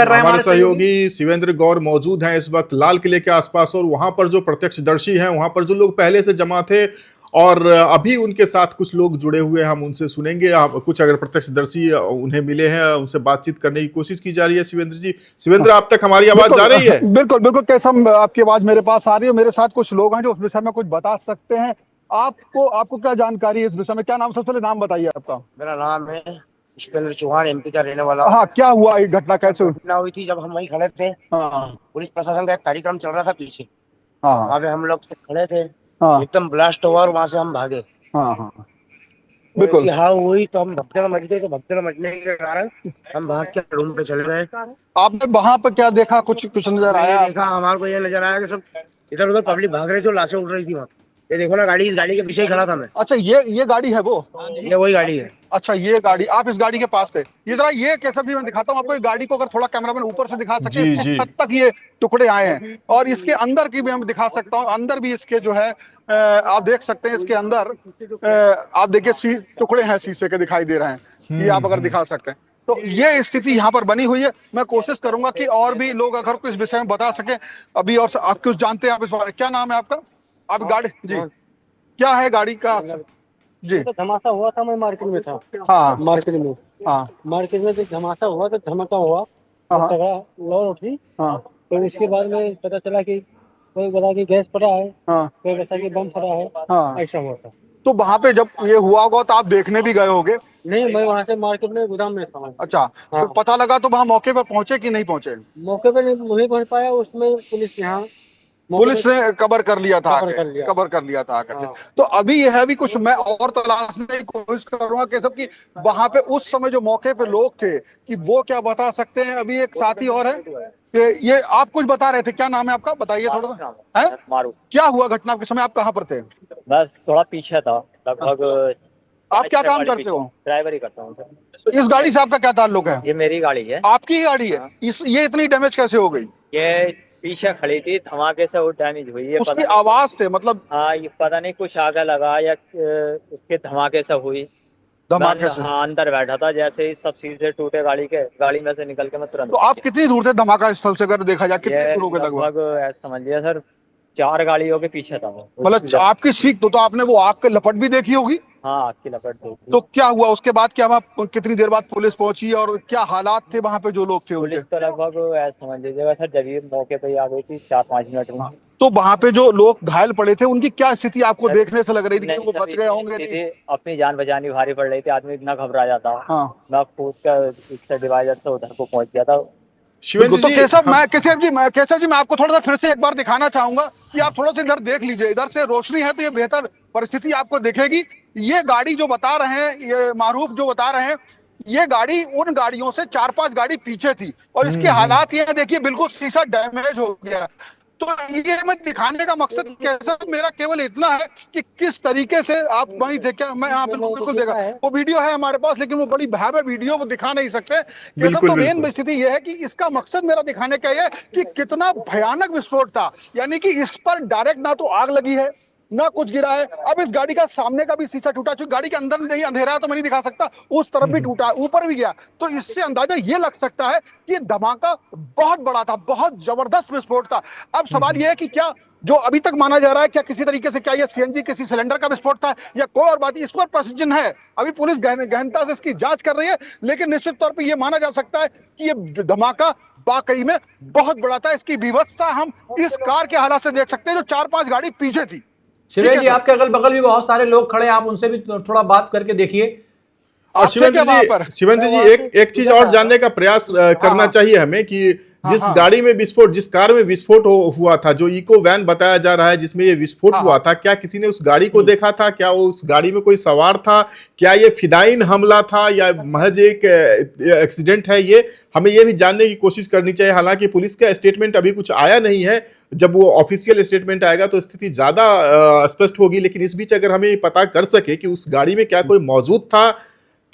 कर रहे हैं हमारे सहयोगी शिवेंद्र गौर मौजूद हैं इस वक्त लाल किले के आसपास, और वहां पर जो प्रत्यक्षदर्शी हैं, वहां पर जो लोग पहले से जमा थे और अभी उनके साथ कुछ लोग जुड़े हुए हैं, हम उनसे सुनेंगे। कुछ अगर प्रत्यक्षदर्शी उन्हें मिले हैं, उनसे बातचीत करने की कोशिश की जा रही है। शिवेंद्र जी, शिवेंद्र, आप तक हमारी आवाज जा रही है? बिल्कुल बिल्कुल, कैसा आपकी आवाज मेरे पास आ रही है। मेरे साथ कुछ लोग हैं जो उस विषय में कुछ बता सकते हैं। आपको क्या जानकारी है इस विषय में? क्या नाम, सबसे पहले नाम बताइए आपका। मेरा नाम है पुष्पेंद्र चौहान, एमपी का रहने वाला। हाँ, क्या हुआ, ये घटना कैसे हुई? घटना हुई थी जब हम वहीं खड़े थे। हाँ पुलिस प्रशासन का एक कार्यक्रम चल रहा था पीछे। हाँ वहाँ पे हम लोग खड़े थे। हाँ एकदम ब्लास्ट हुआ और वहाँ से हम भागे। हाँ हाँ, बिल्कुल। हाँ हुई तो हम भगदड़ मच गए, तो भगदड़ मचने के कारण हम भाग के रूम पे चले गए। आपने वहां पर क्या देखा? कुछ नजर आया? देखा, हमारे को ये नजर आया कि सब इधर उधर पब्लिक भाग रही थी, लाशें उड़ रही थी वहाँ। ये देखो ना गाड़ी, इस गाड़ी के पीछे ही खड़ा था मैं। अच्छा, ये गाड़ी है वो? ये वही गाड़ी है। अच्छा, ये गाड़ी, आप इस गाड़ी के पास थे। ये जरा, ये कैसा भी मैं दिखाता हूँ आपको, ये गाड़ी को अगर थोड़ा कैमरामैन ऊपर से दिखा सके, जी, किस जी। हद तक ये टुकड़े आए हैं। और इसके अंदर की भी हम दिखा सकता हूँ, अंदर भी इसके जो है आप देख सकते हैं। इसके अंदर आप देखिए टुकड़े हैं शीशे के, दिखाई दे रहे हैं। ये आप अगर दिखा सकते हैं तो ये स्थिति यहाँ पर बनी हुई है। मैं कोशिश करूंगा कि और भी लोग अगर कुछ विषय में बता सके अभी। और आप कुछ जानते हैं आप इस बारे में? क्या नाम है आपका? आप गाड़ी जी, क्या है गाड़ी का जी? तो धमाका हुआ था, मैं मार्केट में था। हाँ मार्केट में, हाँ मार्केट में जब धमाका हुआ तो धमाका हुआ, हाँ तगड़ा लौट उठी। हाँ तो इसके बाद में पता चला कि कोई बोला कि गैस पड़ा है, हाँ कोई वैसा कि बम पड़ा है, हाँ। ऐसा हुआ था। तो वहां पे जब ये हुआ होगा तो आप देखने भी गए होगे? नहीं, मैं वहाँ से मार्केट में गोदाम में था। अच्छा, हाँ। तो पता लगा तो वहां मौके पर पहुंचे कि नहीं पहुंचे? मौके पे नहीं पहुंच पाया, उसमें पुलिस यहाँ पुलिस ने कवर कर लिया था, कवर कर लिया था आकर के। हाँ। तो अभी यह है भी कुछ मैं और तलाशने की कोशिश करूंगा कि सब की वहां पे उस समय जो मौके पे लोग थे कि वो क्या बता सकते हैं। अभी एक साथी और है कि ये आप कुछ बता रहे थे। क्या नाम है आपका, बताइए थोड़ा सा। है मारू। क्या हुआ घटना के समय, आप कहाँ पर थे? बस थोड़ा पीछे था लगभग। आप क्या काम करते हो? ड्राइवरी करता हूँ। तो इस गाड़ी से आपका क्या ताल्लुक है? ये मेरी गाड़ी है। आपकी ही गाड़ी है? ये इतनी डैमेज कैसे हो गई? ये पीछे खड़ी थी, धमाके से वो डैमेज हुई है। उसकी आवाज से मतलब? हाँ, ये पता नहीं कुछ आगे लगा या उसके धमाके से हुई। धमाके से? हाँ, अंदर बैठा था, जैसे ही सब शीशे टूटे गाड़ी के, गाड़ी में से निकल के मैं तुरंत। तो आप कितनी दूर थे धमाका स्थल से अगर देखा जाए? कितनी दूर हो गए लगभग? समझ लिया सर, 4 गाड़ियों के पीछे था मैं। मतलब आपकी सीख तो आपने वो आग के लपट भी देखी होगी? हाँ, आग की लपट देखी। तो क्या हुआ उसके बाद? क्या वहाँ कितनी देर बाद पुलिस पहुंची और क्या हालात थे वहाँ पे जो लोग थे उनके? पुलिस तो लगभग ऐसा समझ लीजिएगा सर, जब ये मौके पे ही आ गई थी 4-5 मिनट में। तो वहाँ पे जो लोग घायल पड़े थे उनकी क्या स्थिति आपको देखने से लग रही थी कि वो बच गए होंगे? नहीं, अपनी जान बचानी भारी पड़ रही थी। आदमी इतना घबरा जाता। हाँ। मैं कूद कर इससे डिवाइडर से उधर को पहुंच गया था। शिवेंद्र तो जी, केशव जी, मैं आपको थोड़ा सा फिर से एक बार दिखाना चाहूंगा कि आप थोड़ा सा इधर देख लीजिए। इधर से रोशनी है तो ये बेहतर परिस्थिति आपको दिखेगी। ये गाड़ी जो बता रहे हैं, ये मारूफ जो बता रहे हैं, ये गाड़ी उन गाड़ियों से 4-5 गाड़ी पीछे थी और इसके हालात ये देखिए, बिल्कुल शीशा डैमेज हो गया। तो ये मैं दिखाने का मकसद कैसा, मेरा केवल इतना है कि किस तरीके से आप वहीं थे। क्या मैं यहाँ बिल्कुल देखा, वो वीडियो है हमारे पास, लेकिन वो बड़ी भयावह वीडियो वो दिखा नहीं सकते। तो मेन स्थिति ये है कि इसका मकसद मेरा दिखाने का ये है कि कितना भयानक विस्फोट था। यानी कि इस पर डायरेक्ट ना तो आग लगी है ना कुछ गिरा है। अब इस गाड़ी का सामने का भी शीशा टूटा, चूंकि गाड़ी के अंदर नहीं, अंधेरा है तो मैं नहीं दिखा सकता, उस तरफ भी टूटा, ऊपर भी गया। तो इससे अंदाजा ये लग सकता है कि धमाका बहुत बड़ा था, बहुत जबरदस्त विस्फोट था। अब सवाल यह है कि क्या जो अभी तक माना जा रहा है, क्या किसी तरीके से क्या ये सीएनजी किसी सिलेंडर का विस्फोट था या कोई और बात, इस पर प्रश्न है। अभी पुलिस गहनता से इसकी जांच कर रही है, लेकिन निश्चित तौर पर यह माना जा सकता है कि ये धमाका वाकई में बहुत बड़ा था। इसकी विवत्सता हम इस कार के हालात से देख सकते हैं जो 4-5 गाड़ी पीछे थी। शिवेंद्र जी, आपके अगल बगल भी बहुत सारे लोग खड़े हैं, आप उनसे भी थोड़ा बात करके देखिए। और शिवेंद्र जी, एक चीज और जानने का प्रयास करना चाहिए हमें कि जिस गाड़ी में विस्फोट, जिस कार में विस्फोट हुआ था, जो इको वैन बताया जा रहा है जिसमें ये विस्फोट हुआ था, क्या किसी ने उस गाड़ी को देखा था? क्या वो उस गाड़ी में कोई सवार था? क्या ये फिदाइन हमला था या महज एक एक्सीडेंट है? ये हमें ये भी जानने की कोशिश करनी चाहिए। हालांकि पुलिस का स्टेटमेंट अभी कुछ आया नहीं है, जब वो ऑफिशियल स्टेटमेंट आएगा तो स्थिति ज्यादा स्पष्ट होगी। लेकिन इस बीच अगर हमें पता कर सके कि उस गाड़ी में क्या कोई मौजूद था,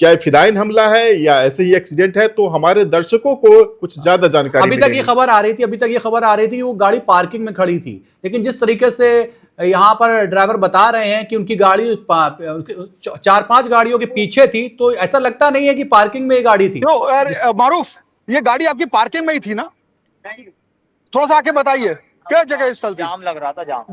क्या फिदाइन हमला है या ऐसे ही एक्सीडेंट है, तो हमारे दर्शकों को कुछ ज्यादा जानकारी अभी तक ये खबर आ रही थी, वो गाड़ी पार्किंग में खड़ी थी। लेकिन जिस तरीके से यहाँ पर ड्राइवर बता रहे हैं कि उनकी गाड़ी 4-5 गाड़ियों के पीछे थी, तो ऐसा लगता नहीं है कि पार्किंग में ये गाड़ी थी। मारूफ, ये गाड़ी आपकी पार्किंग में ही थी ना? थोड़ा सा आके बताइए क्या जगह स्थल थी? जाम लग रहा था,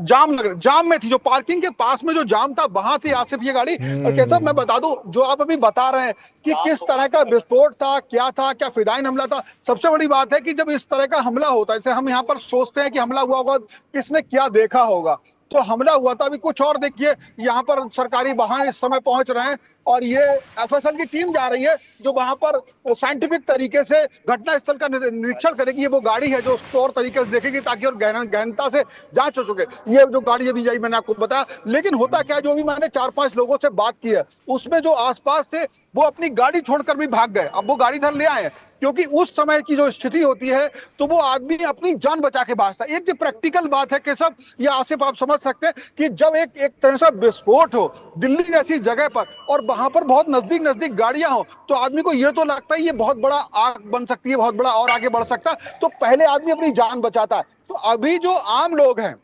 जाम में थी, जो पार्किंग के पास में जो जाम था वहां थी आसिफ ये गाड़ी। और कैसा मैं बता दूं, जो आप अभी बता रहे हैं कि किस तरह का विस्फोट था, क्या फिदाइन हमला था। सबसे बड़ी बात है कि जब इस तरह का हमला होता है, जैसे हम यहाँ पर सोचते हैं कि हमला हुआ होगा, किसने क्या देखा होगा, तो हमला हुआ था। अभी कुछ और देखिए, यहाँ पर सरकारी वाहन इस समय पहुंच रहे हैं और ये एफएसएल की टीम जा रही है जो वहां पर साइंटिफिक तरीके से घटनास्थल का निरीक्षण करेगी। ये वो गाड़ी है जो उसको और तरीके से देखेगी ताकि और गहनता से जांच हो सके। ये जो गाड़ी अभी आई मैंने आपको बताया, लेकिन होता क्या है, जो भी मैंने 4-5 लोगों से बात की है उसमें जो आसपास थे वो अपनी गाड़ी छोड़कर भी भाग गए। अब वो गाड़ी इधर ले आए क्योंकि उस समय की जो स्थिति होती है तो वो आदमी अपनी जान बचा के भागता है। एक जो प्रैक्टिकल बात है कि सब ये आसिफ आप समझ सकते हैं कि जब एक तरह से विस्फोट हो दिल्ली जैसी जगह पर और वहां पर बहुत नजदीक गाड़ियां हो तो आदमी को ये तो लगता है ये बहुत बड़ा आग बन सकती है, बहुत बड़ा और आगे बढ़ सकता है, तो पहले आदमी अपनी जान बचाता है। तो अभी जो आम लोग हैं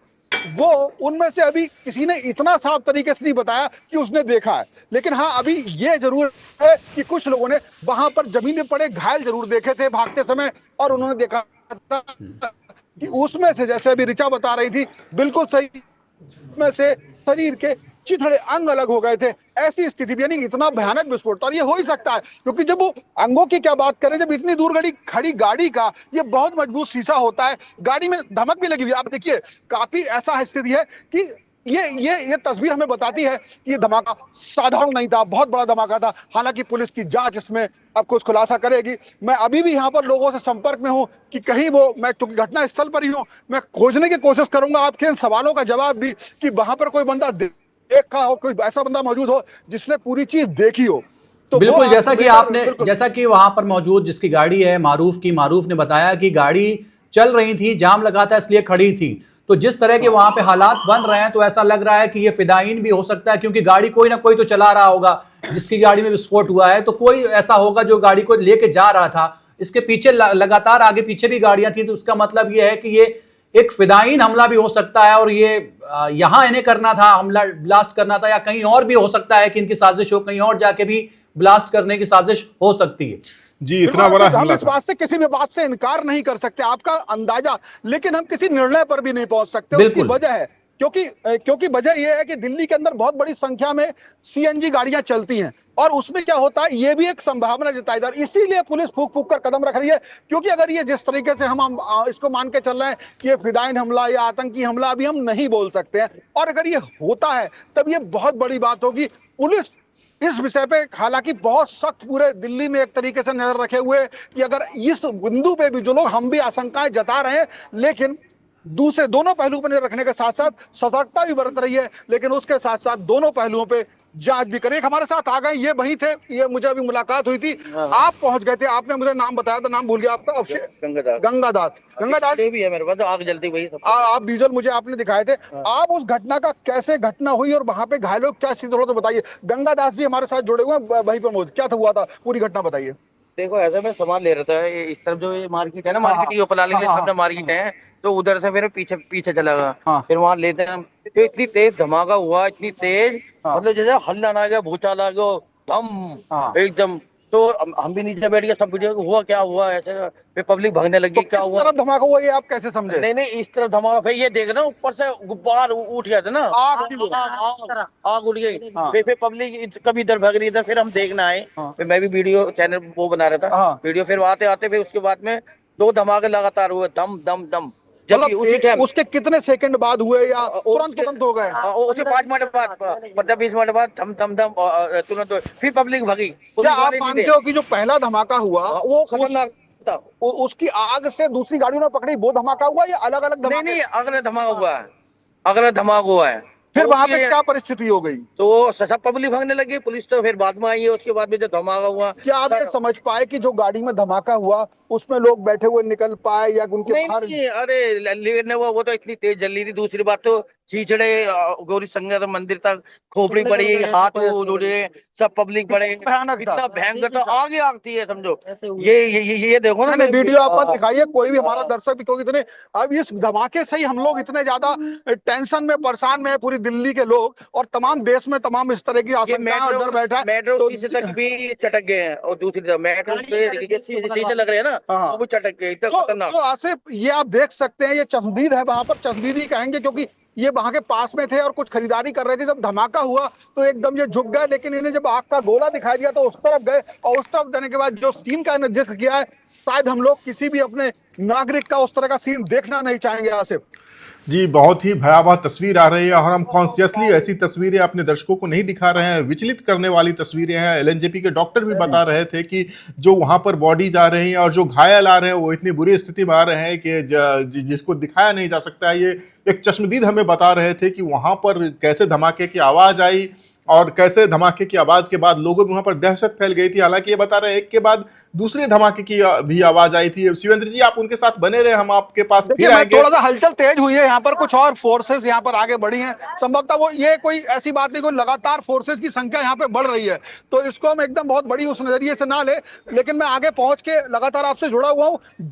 वो उनमें से अभी किसी ने इतना साफ तरीके से नहीं बताया कि उसने देखा है, लेकिन हाँ अभी ये जरूर है कि कुछ लोगों ने वहां पर जमीन में पड़े घायल जरूर देखे थे भागते समय और उन्होंने देखा था कि उसमें से, जैसे अभी ऋचा बता रही थी बिल्कुल सही, में से शरीर के चिथड़े अंग अलग हो गए थे। ऐसी स्थिति भी, यानी इतना भयानक विस्फोट था। और ये हो ही सकता है क्योंकि जब वो अंगों की क्या बात करें, जब इतनी दूर खड़ी गाड़ी का ये बहुत मजबूत शीशा होता है, गाड़ी में धमक भी लगी हुई। आप देखिए काफी ऐसा स्थिति है कि ये तस्वीर हमें बताती है कि ये धमाका साधारण नहीं था, बहुत बड़ा धमाका था। हालांकि पुलिस की जांच इसमें अब कुछ खुलासा करेगी। मैं अभी भी यहाँ पर लोगों से संपर्क में हूँ कि कहीं वो, मैं क्योंकि घटना स्थल पर ही हूँ, मैं खोजने की कोशिश करूंगा आपके इन सवालों का जवाब भी कि वहां पर कोई बंदा देखा हो, कोई ऐसा बंदा मौजूद हो जिसने पूरी चीज देखी हो। तो बिल्कुल, जैसा कि वहां पर मौजूद जिसकी गाड़ी है मारूफ ने बताया कि गाड़ी चल रही थी, जाम लगा था इसलिए खड़ी थी। तो जिस तरह के वहां पे हालात बन रहे हैं तो ऐसा लग रहा है कि ये फिदाइन भी हो सकता है, क्योंकि गाड़ी कोई ना कोई तो चला रहा होगा जिसकी गाड़ी में विस्फोट हुआ है, तो कोई ऐसा होगा जो गाड़ी को लेके जा रहा था। इसके पीछे लगातार आगे पीछे भी गाड़ियां थी, तो उसका मतलब ये है कि ये एक फिदाइन हमला भी हो सकता है और ये यहां इन्हें करना था, हमला ब्लास्ट करना था, या कहीं और भी हो सकता है कि इनकी साजिश हो, कहीं और जाके भी ब्लास्ट करने की साजिश हो सकती है। जी, इतना बड़ा हमला इस बात से, किसी भी बात से इनकार नहीं कर सकते, आपका अंदाजा, लेकिन हम किसी निर्णय पर भी नहीं पहुंच सकते। उसकी वजह है क्योंकि वजह यह है कि दिल्ली के अंदर बहुत बड़ी संख्या में सीएनजी गाड़ियां चलती हैं और उसमें क्या होता है ये भी एक संभावना जताई जा रही है। इसीलिए पुलिस फूक कर कदम रख रही है, क्योंकि अगर ये जिस तरीके से हम इसको मान के चल रहे हैं कि ये फिदाइन हमला या आतंकी हमला अभी हम नहीं बोल सकते हैं, और अगर ये होता है तब ये बहुत बड़ी बात होगी। पुलिस इस विषय पे हालांकि बहुत सख्त पूरे दिल्ली में एक तरीके से नजर रखे हुए कि अगर इस बिंदु पे भी जो लोग, हम भी आशंकाएं जता रहे हैं, लेकिन दूसरे दोनों पहलू पर नजर रखने के साथ साथ सतर्कता भी बरत रही है, लेकिन उसके साथ साथ दोनों पहलुओं पे जांच भी करें। हमारे साथ आ गए, ये वही थे, ये मुझे अभी मुलाकात हुई थी, आप पहुंच गए थे, आपने मुझे नाम बताया था, नाम भूल गया आपका। गंगादास भी है मेरे पास, आग जलती वही सब। आप विजुअल मुझे आपने दिखाए थे। आप उस घटना का, कैसे घटना हुई और वहां पे घायलों क्या स्थिति हो, तो बताइए। गंगादास जी हमारे साथ जुड़े हुए हैं वहीं पर मौजूद, क्या हुआ था, पूरी घटना बताइए। देखो ऐसा, मैं सामान ले रहा था, इस तरफ जो ये मार्केट है ना, मार्केट ये पलाली के मार्केट है, तो उधर से फिर पीछे चला गया। फिर वहां लेते हैं तो इतनी तेज धमाका हुआ, इतनी तेज, मतलब जैसे हल्ला आ गया, भूचाल आ गया, दम एकदम। तो हम भी नीचे बैठ गए, सब वीडियो हुआ क्या हुआ, ऐसे फिर पब्लिक भागने लगी। तो क्या हुआ, धमाका हुआ ये आप कैसे समझे? नहीं, इस तरह धमाका, फिर ये देख ना ऊपर से गुब्बार उठ गया था ना, आग उड़ गई। फिर पब्लिक कभी इधर भाग रही, इधर, फिर हम देखना आए। फिर मैं भी वीडियो चैनल वो बना रहा था वीडियो, फिर आते आते फिर उसके बाद में 2 धमाके लगातार हुए, दम दम दम। उसके कितने सेकंड बाद हुए या तुरंत हो गए? उसके 5 मिनट बाद, 15-20 मिनट बाद धम धम धम तुरंत। फिर पब्लिक भागी। क्या आप मानते हो कि जो पहला धमाका हुआ वो खतरनाक था, उसकी आग से दूसरी गाड़ियों ने पकड़ी, वो धमाका हुआ या अलग अलग? नहीं, अगला धमाका हुआ है। फिर वहां पे क्या परिस्थिति हो गई? तो सब पब्लिक भागने लगी, पुलिस तो फिर बाद में आई है। उसके बाद में जो धमाका हुआ, क्या आप ये समझ पाए कि जो गाड़ी में धमाका हुआ उसमें लोग बैठे हुए निकल पाए या उनके बाहर? नहीं, अरे वो तो इतनी तेज जल रही थी। दूसरी बात तो छीछड़े गौरी शंकर मंदिर तक खोपड़ी पड़ी, हाथ जोड़े, सब पब्लिक पड़े, भयानक था। इतना भयंकर, तो आगे आगती है समझो। ये देखो ना, नहीं, वीडियो आप मत दिखाइए, कोई भी हमारा दर्शक भी, क्योंकि इतने अब इस धमाके से ही हम लोग इतने ज्यादा टेंशन में, परेशान में है, पूरी दिल्ली के लोग और तमाम देश में तमाम इस तरह की आशंकाएं और डर बैठा है। मेट्रो तो शीशे तक भी चटक गए हैं, और दूसरी तरफ मेट्रो पे शीशे लग रहे हैं ना, हाँ। वो भी चटक गए, इतना तो खतरनाक। आसिफ, ये आप देख सकते हैं, ये चश्मदीद है वहां पर, चश्मदीद ही कहेंगे, क्योंकि ये वहां के पास में थे और कुछ खरीदारी कर रहे थे। जब धमाका हुआ तो एकदम ये झुक गए, लेकिन इन्हें जब आग का गोला दिखाई दिया तो उस तरफ गए, और उस तरफ जाने के बाद जो सीन का इन्हें जिक्र किया है, शायद हम लोग किसी भी अपने नागरिक का उस तरह का सीन देखना नहीं चाहेंगे। आसिफ जी, बहुत ही भयावह तस्वीर आ रही है और हम कॉन्शियसली ऐसी तस्वीरें अपने दर्शकों को नहीं दिखा रहे हैं, विचलित करने वाली तस्वीरें हैं। एलएनजेपी के डॉक्टर भी बता रहे थे कि जो वहां पर बॉडीज आ रही हैं और जो घायल आ रहे हैं वो इतनी बुरी स्थिति में आ रहे हैं कि जिसको दिखाया नहीं जा सकता है। ये एक चश्मदीद हमें बता रहे थे कि वहां पर कैसे धमाके की आवाज आई और कैसे धमाके की आवाज के बाद लोगों में वहां पर दहशत फैल गई थी। हालांकि ये बता रहे हैं एक के बाद दूसरे धमाके की भी आवाज आई थी। शिवेंद्र जी, आप उनके साथ बने रहे, हम आपके पास फिर आएंगे। थोड़ा सा हलचल तेज हुई है यहाँ पर, कुछ और फोर्सेस यहाँ पर आगे बढ़ी हैं, संभवतः वो, ये कोई ऐसी बात नहीं, कोई लगातार फोर्सेस की संख्या यहाँ पे बढ़ रही है, तो इसको हम एकदम बहुत बड़ी उस नजरिए से ना ले, लेकिन मैं आगे पहुंच के लगातार आपसे जुड़ा हुआ हूँ।